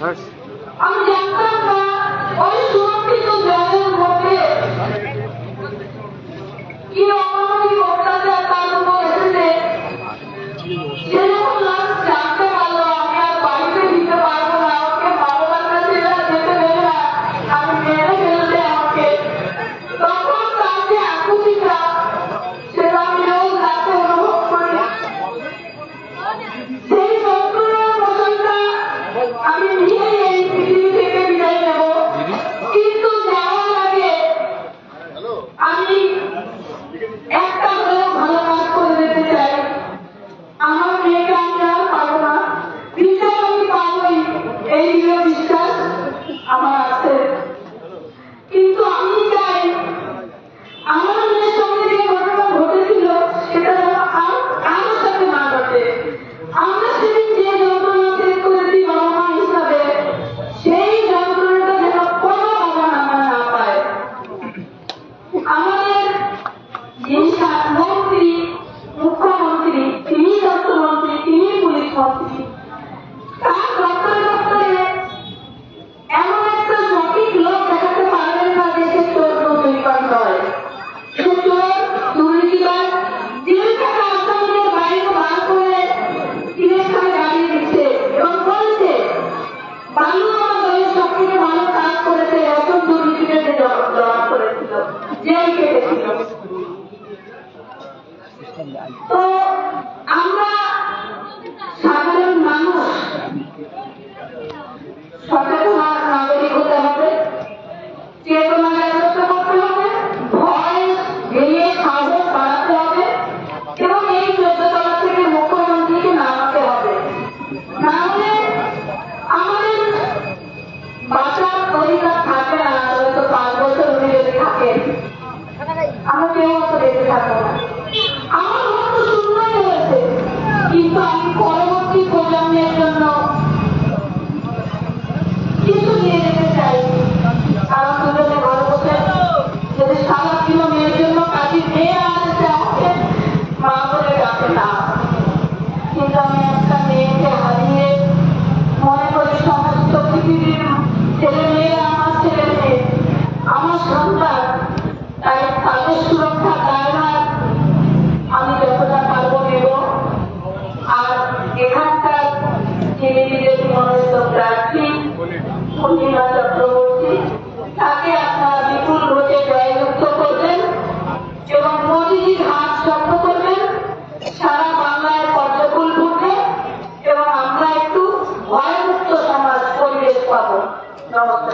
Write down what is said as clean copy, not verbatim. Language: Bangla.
আমি জানতাম না ওই সুরক্ষিত জলের মধ্যে কি অমানবিক অত্যাচার তার উপর এসেছে। সে যখন লাস্ট জানতে পারলো আমি আর বাড়িতে দিতে পারবো না, আমাকে ভালো লাগলে ছেলেরা যেতে দেবে না, আমি মেরে ফেলবে আমাকে, তখন তার যে আকুতিটা সেটা আমি রোজ রাতে অনুভব করি। সেই যন্ত্রণার মশালটা আমি নিয়ে এই পৃথিবী থেকে বিদায় নেব, কিন্তু যাওয়ার আগে আমি একটা হলেও ভালো কাজ করে যেতে চাই। আমার মেয়েকে আমি আর পাবো না, বিচার আমি পাবোই, এই দৃঢ় বিশ্বাস আমার আছে। কিন্তু আমি চাই আমার মেয়ের সঙ্গে যে ঘটনা ঘটেছিল সেটা যেন আর কারোর সাথে না ঘটে। আমরা সেদিন যে যন্ত্রণা শেষ করেছি বাবা মা হিসাবে, সেই যন্ত্রণাটা যেন কোনো বাবা মা না পায়। আমাদের যিনি মন্ত্রী, মুখ্যমন্ত্রী, তিনি স্বাস্থ্যমন্ত্রী, তিনি পুলিশ মন্ত্রী, তার দপ্তরে এমন একটা সঠিক লোক দেখাতে পারবেন না যে সে চোর দুর্নীতিবাজ নয়। সে চোর দুর্নীতিবাজ, জেল থেকে আসামিদের বাইরে বার করে ইলেকশনে দাঁড়িয়ে দিচ্ছে এবং বলছে বালু আমার দলের সব থেকে ভালো কাজ করেছে, এত দুর্নীতিতে জবাব করেছিল, জেল কেটেছিল। তো আমরা সাধারণ মানুষ সচেতন নাগরিক হতে হবে, চেতনা জাগ্রত করতে হবে, ভয় ভেঙে সাহস বাড়াতে হবে এবং এই 14 তলা থেকে মুখ্যমন্ত্রীকে নামাতে হবে। না হলে আমাদের বাঁচার অধিকার থাকবে না। হয়তো 5 বছর উনি যদি থাকেন আমরা কেউ তো বেঁচে থাকবো না। আমার মতো শূন্যই হয়েছে, কিন্তু আমি পরবর্তী প্রজন্মের জন্য কিছু নিয়ে যেতে চাই। কারণ দুজনে ঘরে বসে যদি সারা কিলো মেয়ের জন্য কাজী মেয়ে আসছে আমাকে মা বলে ডাকে না, কিন্তু আমি একটা মেয়েকে হারিয়ে মনে করি সমস্ত পৃথিবীর ছেলে মেয়েরা আমার ছেলে মেয়ে, আমার সন্তান, তাই তাদের সুরক্ষা দায়ভার আমি যতটা পারবো নেব। আর এখানকার যিনি বিজেপি মনোনীত প্রার্থী পূর্ণিমা চক্রবর্তী, তাকে আপনারা বিপুল ভোটে জয়যুক্ত করবেন এবং মোদীজির হাত শক্ত করবেন। সারা বাংলায় পদ্মফুল ফুটবে এবং আমরা একটু ভয়মুক্ত সমাজ পরিবেশ পাবো। নমস্কার।